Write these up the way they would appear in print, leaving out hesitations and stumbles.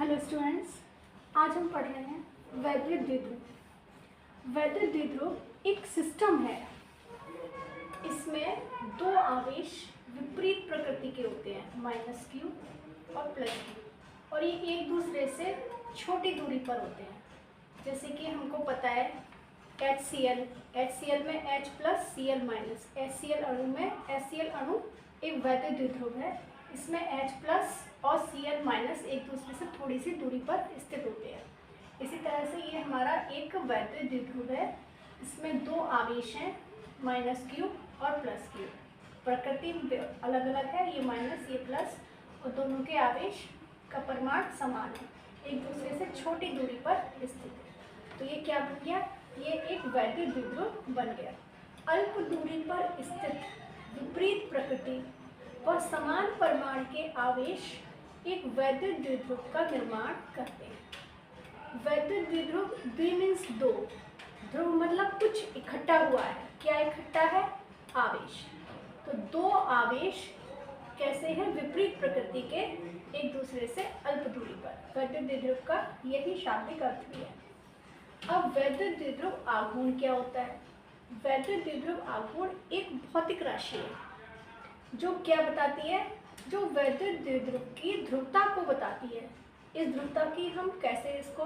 Hello students, आज हम पढ़ रहे हैं वैद्युत द्विध्रुव। वैद्युत द्विध्रुव एक सिस्टम है। इसमें दो आवेश विपरीत प्रकृति के होते हैं, -q और +q, और ये एक दूसरे से छोटी दूरी पर होते हैं। जैसे कि हमको पता है HCl में H+Cl-, HCl अणु में HCl अणु एक वैद्युत द्विध्रुव है। इसमें H+ और Cl- एक दूसरे से थोड़ी सी दूरी पर स्थित होते हैं। इसी तरह से ये हमारा एक वैद्युत द्विध्रुव है। इसमें दो आवेश हैं, -q और +q। प्रकृति अलग अलग है, ये माइनस ये प्लस, और दोनों के आवेश का परिमाण समान है, एक दूसरे से छोटी दूरी पर स्थित है। तो ये क्या बन गया? ये एक वैद्युत द्विध्रुव बन गया। अल्प दूरी पर स्थित विपरीत प्रकृति व समान परिमाण के आवेश एक वैद्युत द्विध्रुव का निर्माण करते हैं। वैद्युत द्विध्रुव, द्वि मीन्स दो, ध्रुव मतलब कुछ इकट्ठा हुआ है। क्या इकट्ठा है? आवेश। तो दो आवेश कैसे हैं? विपरीत प्रकृति के, एक दूसरे से अल्प दूरी पर। वैद्युत द्विध्रुव का यही शाब्दिक अर्थ भी है। अब वैद्युत द्विध्रुव आघूर्ण क्या होता है? वैद्युत द्विध्रुव आघूर्ण एक भौतिक राशि है जो क्या बताती है? जो वैद्युत द्विध्रुव की ध्रुवता को बताती है। इस ध्रुवता की हम कैसे इसको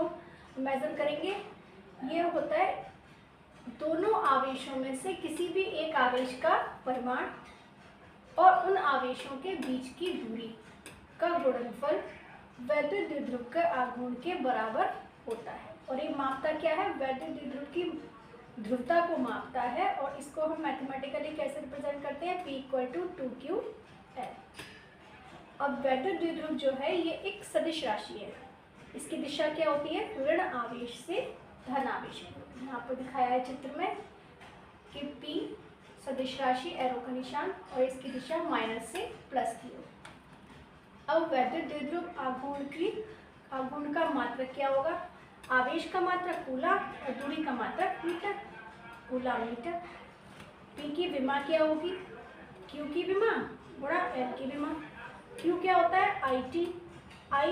मेजर करेंगे? ये होता है दोनों आवेशों में से किसी भी एक आवेश का परिमाण और उन आवेशों के बीच की दूरी का गुणनफल वैद्युत द्विध्रुव के आघूर्ण के बराबर होता है। और ये मापता क्या है? वैद्युत द्विध्रुव की ध्रुवता को मापता है। और इसको हम मैथमेटिकली कैसे रिप्रेजेंट करते हैं? P = 2qL। अब वैद्युत द्विध्रुव जो है ये एक सदिश राशि है। इसकी दिशा क्या होती है? ऋण आवेश से धन आवेश। यहाँ पर दिखाया है चित्र में कि P सदिश राशि, एरो का निशान, और इसकी दिशा माइनस से प्लस की हो। अब वैद्युत द्विध्रुव आघूर्ण का मात्रक क्या होगा? आवेश का मात्रक कूलम और दूरी का मात्रक मीटर, कूलम मीटर। P की विमा क्या होगी? Q की विमा गुणा L की विमा। Q क्या होता है? IT, I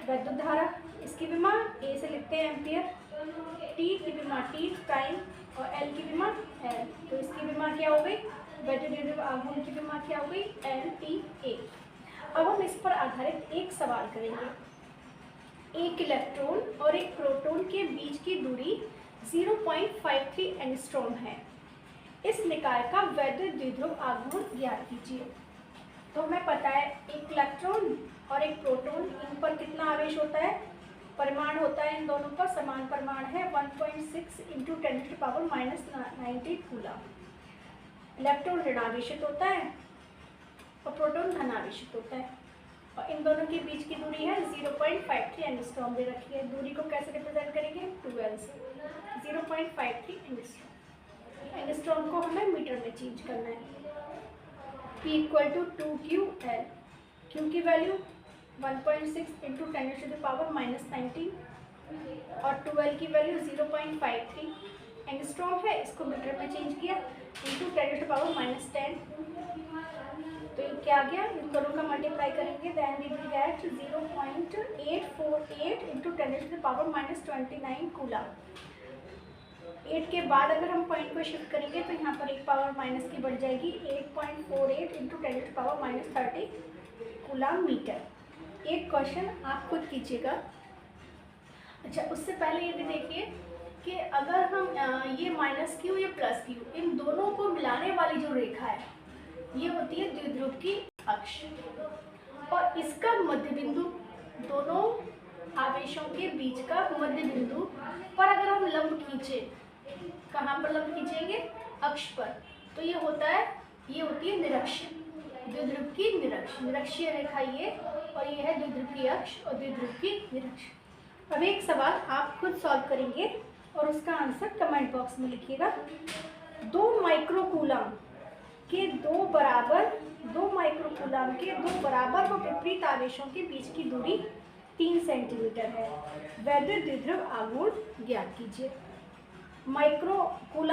वैद्युत धारा, इसकी विमा A से लिखते हैं एम्पियर। T की विमा T प्राइम और L की विमा L। तो इसकी विमा क्या हो गई? वैद्युत द्विध्रुव आघूर्ण की विमा क्या हो गई? LTA। अब हम इस पर आधारित एक सवाल करेंगे। एक इलेक्ट्रॉन और एक प्रोटॉन के बीच की दूरी 0.53 एंगस्ट्रॉम है। इस निकाय का वैद्युत द्विध्रुव आघूर्ण ज्ञात कीजिए। तो हमें पता है एक इलेक्ट्रॉन और एक प्रोटॉन, इन पर कितना आवेश होता है? परिमाण होता है इन दोनों पर समान परिमाण है, 1.6 × 10⁻⁻90 कूलम। इलेक्ट्रॉन ऋणावेशित होता है और प्रोटॉन धनावेशित होता है, और इन दोनों के बीच की दूरी है 0.53 एंगस्ट्रॉम दे रखी है। दूरी को कैसे रिप्रेजेंट करेंगे? 2L से। 0.53 एंगस्ट्रॉम, एंगस्ट्रॉम को हमें मीटर में चेंज करना है। P = 2qL। Q की वैल्यू 1.6 × 10⁻⁻90 और 2L की वैल्यू 0.53 एंगस्ट्रॉम है। इसको मीटर में चेंज किया × 10⁻10। तो ये क्या आ गया? इन दोनों का मल्टीप्लाई करेंगे, then we will get 0.848 × 10⁻29 coulomb. 8 के बाद अगर हम पॉइंट को शिफ्ट करेंगे तो यहाँ पर एक पावर माइनस की बढ़ जाएगी, 8.48 × 10⁻30 कूलम मीटर। एक क्वेश्चन आप खुद कीजिएगा। अच्छा, उससे पहले ये भी देखिए कि अगर हम ये -q या +q, इन दोनों को मिलाने वाली जो रेखा है ये होती है द्विध्रुव की अक्ष, और इसका मध्य बिंदु, दोनों आवेशों के बीच का मध्य बिंदु पर अगर हम लंब खींचे, कहाँ पर लंब खींचेंगे? अक्ष पर। तो ये होता है, ये होती है निरक्ष, द्विध्रुव की निरक्ष, निरक्षीय रेखा ये, और ये है द्विध्रुव की अक्ष और द्विध्रुव की निरक्ष। अब एक सवाल आप खुद सॉल्व करेंगे और उसका आंसर कमेंट बॉक्स में लिखिएगा। 2 माइक्रोकूलम के दो बराबर व विपरीत आवेशों के बीच की दूरी 3 सेंटीमीटर है। वैद्युत द्विध्रुव आघूर्ण ज्ञात कीजिए। माइक्रोकूलम